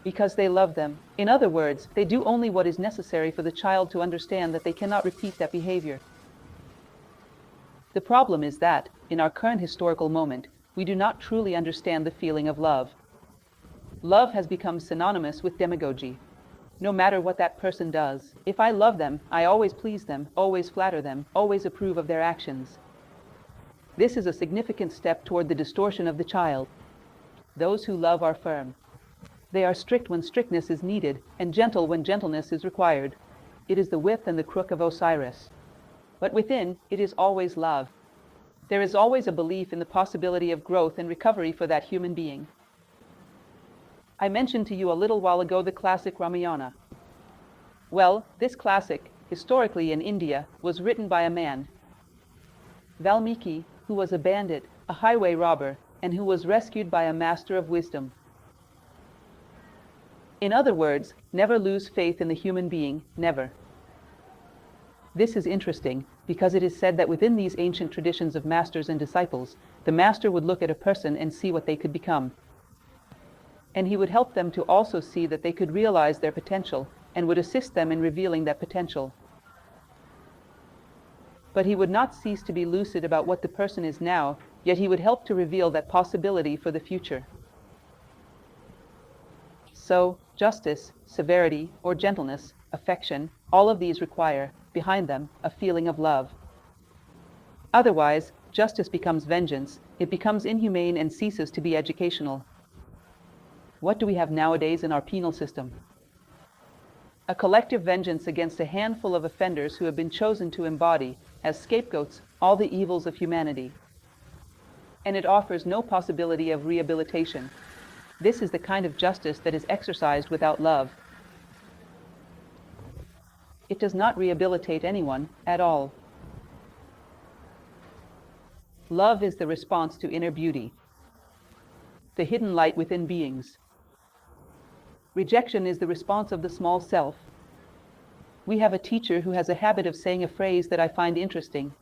Because they love them. In other words, they do only what is necessary for the child to understand that they cannot repeat that behavior. The problem is that, in our current historical moment, we do not truly understand the feeling of love. Love has become synonymous with demagogy. No matter what that person does, if I love them, I always please them, always flatter them, always approve of their actions. This is a significant step toward the distortion of the child. Those who love are firm. They are strict when strictness is needed, and gentle when gentleness is required. It is the whip and the crook of Osiris. But within, it is always love. There is always a belief in the possibility of growth and recovery for that human being. I mentioned to you a little while ago the classic Ramayana. Well, this classic, historically in India, was written by a man, Valmiki, who was a bandit, a highway robber, and who was rescued by a master of wisdom. In other words, never lose faith in the human being, never. This is interesting, because it is said that within these ancient traditions of masters and disciples, the master would look at a person and see what they could become. And he would help them to also see that they could realize their potential, and would assist them in revealing that potential. But he would not cease to be lucid about what the person is now, yet he would help to reveal that possibility for the future. So, justice, severity, or gentleness, affection, all of these require, behind them, a feeling of love. Otherwise, justice becomes vengeance, it becomes inhumane and ceases to be educational. What do we have nowadays in our penal system? A collective vengeance against a handful of offenders who have been chosen to embody, as scapegoats, all the evils of humanity. And it offers no possibility of rehabilitation. This is the kind of justice that is exercised without love. It does not rehabilitate anyone at all. Love is the response to inner beauty, the hidden light within beings. Rejection is the response of the small self. We have a teacher who has a habit of saying a phrase that I find interesting.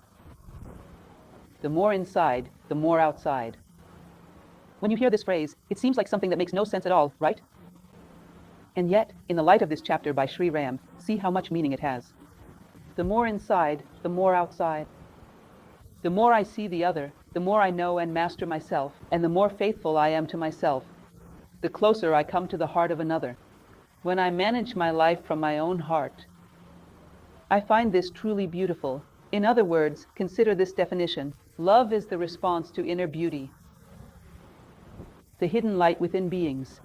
The more inside, the more outside. When you hear this phrase, it seems like something that makes no sense at all, right? And yet, in the light of this chapter by Sri Ram, see how much meaning it has. The more inside, the more outside. The more I see the other, the more I know and master myself, and the more faithful I am to myself, the closer I come to the heart of another. When I manage my life from my own heart, I find this truly beautiful. In other words, consider this definition. Love is the response to inner beauty, the hidden light within beings.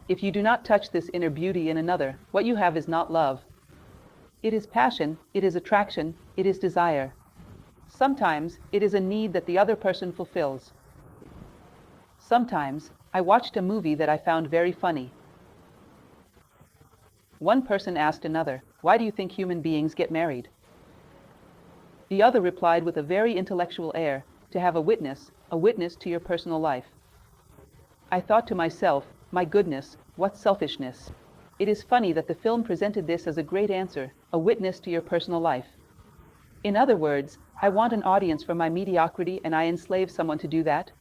If you do not touch this inner beauty in another, what you have is not love. It is passion, it is attraction, it is desire. Sometimes it is a need that the other person fulfills. Sometimes I watched a movie that I found very funny. One person asked another, "Why do you think human beings get married?" The other replied with a very intellectual air, "To have a witness to your personal life." I thought to myself, my goodness, what selfishness. It is funny that the film presented this as a great answer, a witness to your personal life. In other words, I want an audience for my mediocrity and I enslave someone to do that.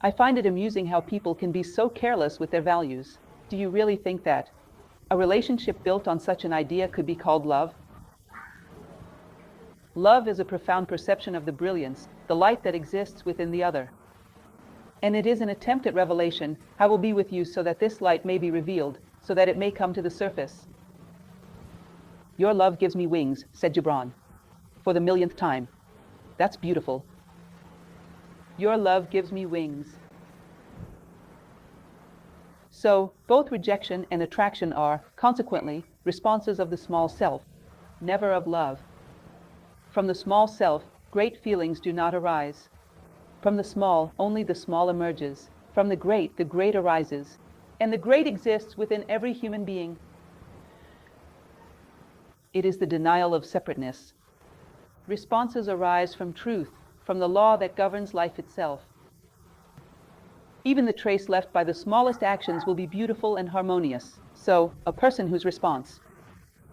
I find it amusing how people can be so careless with their values. Do you really think that a relationship built on such an idea could be called love? Love is a profound perception of the brilliance, the light that exists within the other. And it is an attempt at revelation. I will be with you so that this light may be revealed, so that it may come to the surface. Your love gives me wings, said Gibran. For the millionth time. That's beautiful. Your love gives me wings. So, both rejection and attraction are, consequently, responses of the small self, never of love. From the small self, great feelings do not arise. From the small, only the small emerges. From the great arises. And the great exists within every human being. It is the denial of separateness. Responses arise from truth, from the law that governs life itself. Even the trace left by the smallest actions will be beautiful and harmonious. So, a person whose response,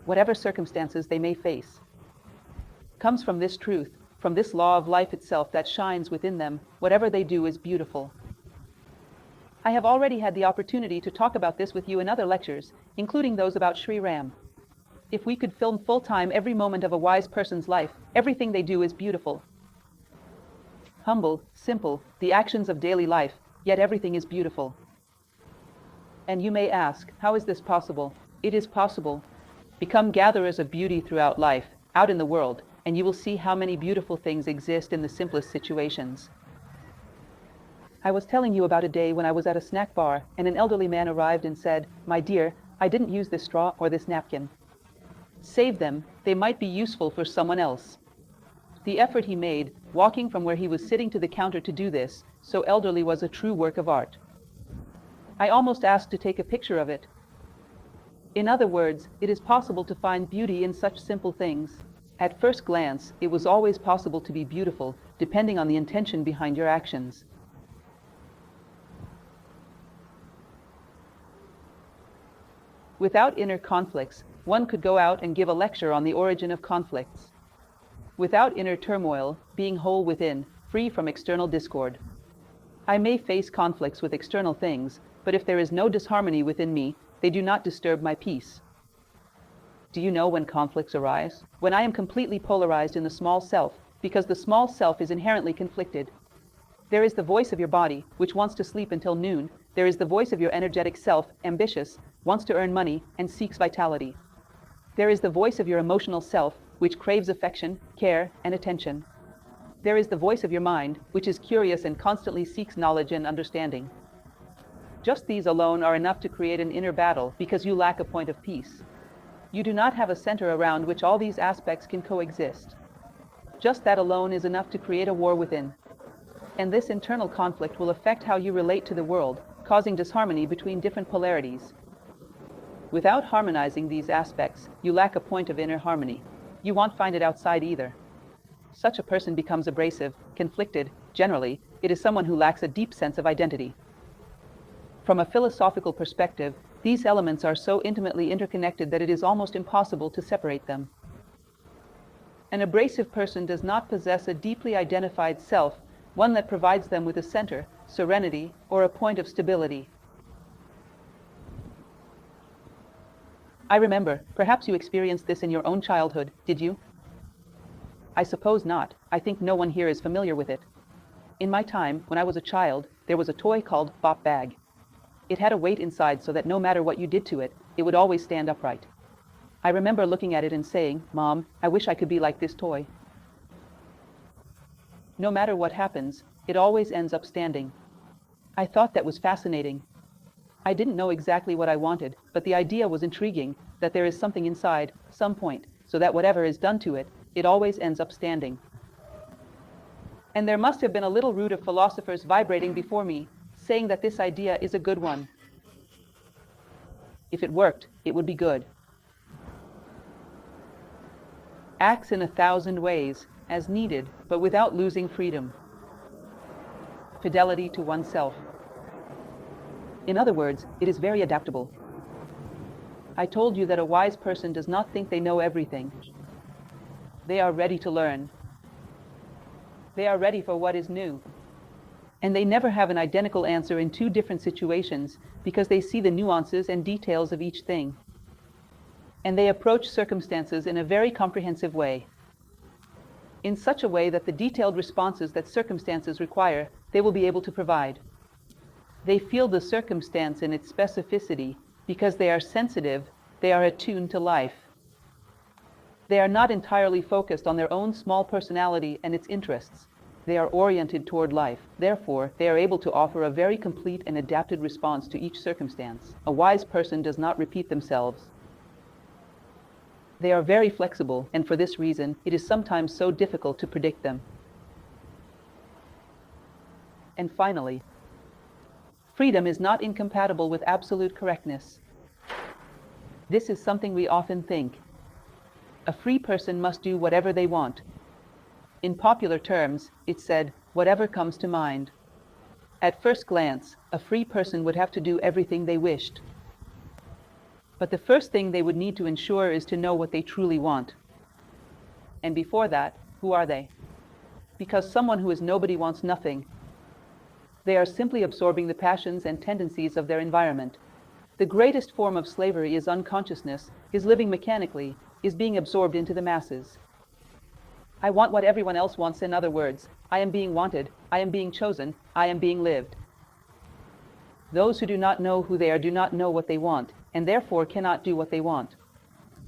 whatever circumstances they may face, comes from this truth, from this law of life itself that shines within them, whatever they do is beautiful. I have already had the opportunity to talk about this with you in other lectures, including those about Sri Ram. If we could film full-time every moment of a wise person's life, everything they do is beautiful. Humble, simple, the actions of daily life, yet everything is beautiful. And you may ask, how is this possible? It is possible. Become gatherers of beauty throughout life, out in the world, and you will see how many beautiful things exist in the simplest situations. I was telling you about a day when I was at a snack bar and an elderly man arrived and said, "My dear, I didn't use this straw or this napkin. Save them, they might be useful for someone else." The effort he made, walking from where he was sitting to the counter to do this, so elderly, was a true work of art. I almost asked to take a picture of it. In other words, it is possible to find beauty in such simple things. At first glance, it was always possible to be beautiful, depending on the intention behind your actions. Without inner conflicts, one could go out and give a lecture on the origin of conflicts. Without inner turmoil, being whole within, free from external discord. I may face conflicts with external things, but if there is no disharmony within me, they do not disturb my peace. Do you know when conflicts arise? When I am completely polarized in the small self, because the small self is inherently conflicted. There is the voice of your body, which wants to sleep until noon. There is the voice of your energetic self, ambitious, wants to earn money, and seeks vitality. There is the voice of your emotional self, which craves affection, care, and attention. There is the voice of your mind, which is curious and constantly seeks knowledge and understanding. Just these alone are enough to create an inner battle because you lack a point of peace. You do not have a center around which all these aspects can coexist. Just that alone is enough to create a war within. And this internal conflict will affect how you relate to the world, causing disharmony between different polarities. Without harmonizing these aspects, you lack a point of inner harmony. You won't find it outside either. Such a person becomes abrasive, conflicted. Generally, it is someone who lacks a deep sense of identity. From a philosophical perspective, these elements are so intimately interconnected that it is almost impossible to separate them. An abrasive person does not possess a deeply identified self, one that provides them with a center, serenity, or a point of stability. I remember, perhaps you experienced this in your own childhood, did you? I suppose not. I think no one here is familiar with it. In my time, when I was a child, there was a toy called Bop Bag. It had a weight inside so that no matter what you did to it, it would always stand upright. I remember looking at it and saying, "Mom, I wish I could be like this toy." No matter what happens, it always ends up standing. I thought that was fascinating. I didn't know exactly what I wanted, but the idea was intriguing, that there is something inside, some point, so that whatever is done to it, it always ends up standing. And there must have been a little root of philosophers vibrating before me, saying that this idea is a good one. If it worked, it would be good. Acts in 1,000 ways, as needed, but without losing freedom. Fidelity to oneself. In other words, it is very adaptable. I told you that a wise person does not think they know everything. They are ready to learn. They are ready for what is new. And they never have an identical answer in two different situations because they see the nuances and details of each thing. And they approach circumstances in a very comprehensive way. In such a way that the detailed responses that circumstances require, they will be able to provide. They feel the circumstance in its specificity because they are sensitive, they are attuned to life. They are not entirely focused on their own small personality and its interests. They are oriented toward life. Therefore, they are able to offer a very complete and adapted response to each circumstance. A wise person does not repeat themselves. They are very flexible, and for this reason, it is sometimes so difficult to predict them. And finally, freedom is not incompatible with absolute correctness. This is something we often think. A free person must do whatever they want. In popular terms, it's said, whatever comes to mind. At first glance, a free person would have to do everything they wished. But the first thing they would need to ensure is to know what they truly want. And before that, who are they? Because someone who is nobody wants nothing. They are simply absorbing the passions and tendencies of their environment. The greatest form of slavery is unconsciousness, is living mechanically, is being absorbed into the masses. I want what everyone else wants. In other words, I am being wanted, I am being chosen, I am being lived. Those who do not know who they are do not know what they want, and therefore cannot do what they want.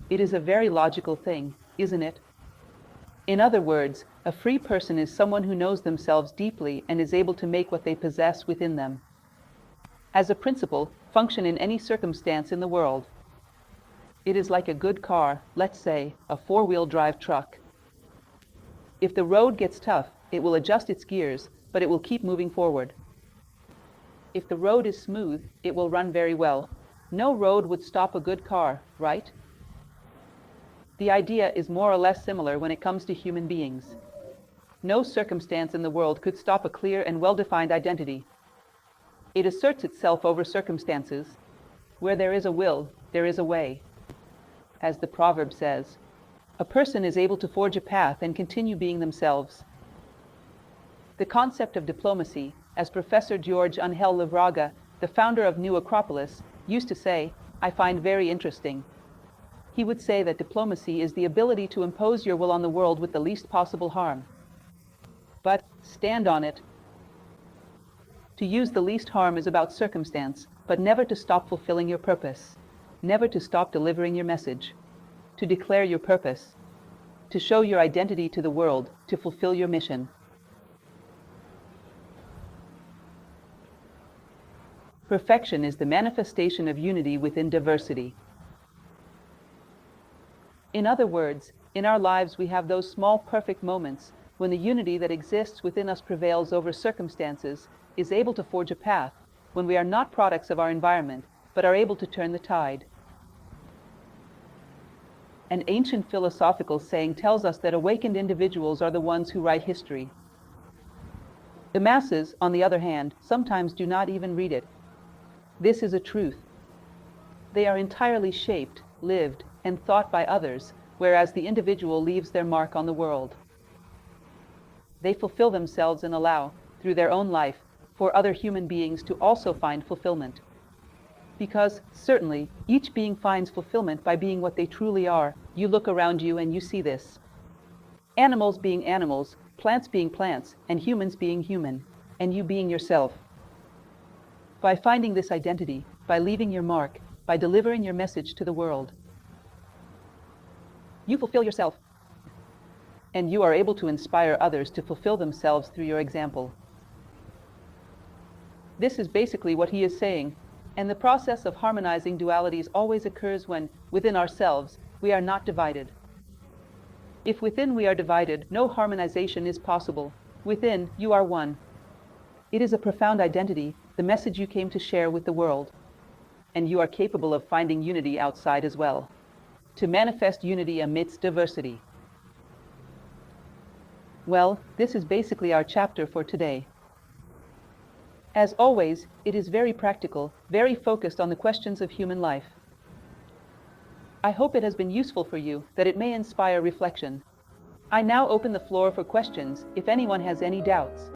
It is a very logical thing, isn't it? In other words, a free person is someone who knows themselves deeply and is able to make what they possess within them. As a principle, function in any circumstance in the world. It is like a good car, let's say, a four-wheel drive truck. If the road gets tough, it will adjust its gears, but it will keep moving forward. If the road is smooth, it will run very well. No road would stop a good car, right? The idea is more or less similar when it comes to human beings. No circumstance in the world could stop a clear and well-defined identity. It asserts itself over circumstances. Where there is a will, there is a way. As the proverb says, a person is able to forge a path and continue being themselves. The concept of diplomacy, as Professor George Angel Livraga, the founder of New Acropolis, used to say, I find very interesting. He would say that diplomacy is the ability to impose your will on the world with the least possible harm. But stand on it. To use the least harm is about circumstance, but never to stop fulfilling your purpose. Never to stop delivering your message. To declare your purpose. To show your identity to the world, to fulfill your mission. Perfection is the manifestation of unity within diversity. In other words, in our lives we have those small perfect moments when the unity that exists within us prevails over circumstances, is able to forge a path, when we are not products of our environment, but are able to turn the tide. An ancient philosophical saying tells us that awakened individuals are the ones who write history. The masses, on the other hand, sometimes do not even read it. This is a truth. They are entirely shaped, lived, and thought by others, whereas the individual leaves their mark on the world. They fulfill themselves and allow, through their own life, for other human beings to also find fulfillment. Because, certainly, each being finds fulfillment by being what they truly are. You look around you and you see this. Animals being animals, plants being plants, and humans being human, and you being yourself. By finding this identity, by leaving your mark, by delivering your message to the world, you fulfill yourself. And you are able to inspire others to fulfill themselves through your example. This is basically what he is saying, and the process of harmonizing dualities always occurs when, within ourselves, we are not divided. If within we are divided, no harmonization is possible. Within, you are one. It is a profound identity, the message you came to share with the world. And you are capable of finding unity outside as well. To manifest unity amidst diversity. Well, this is basically our chapter for today. As always, it is very practical, very focused on the questions of human life. I hope it has been useful for you, that it may inspire reflection. I now open the floor for questions, if anyone has any doubts.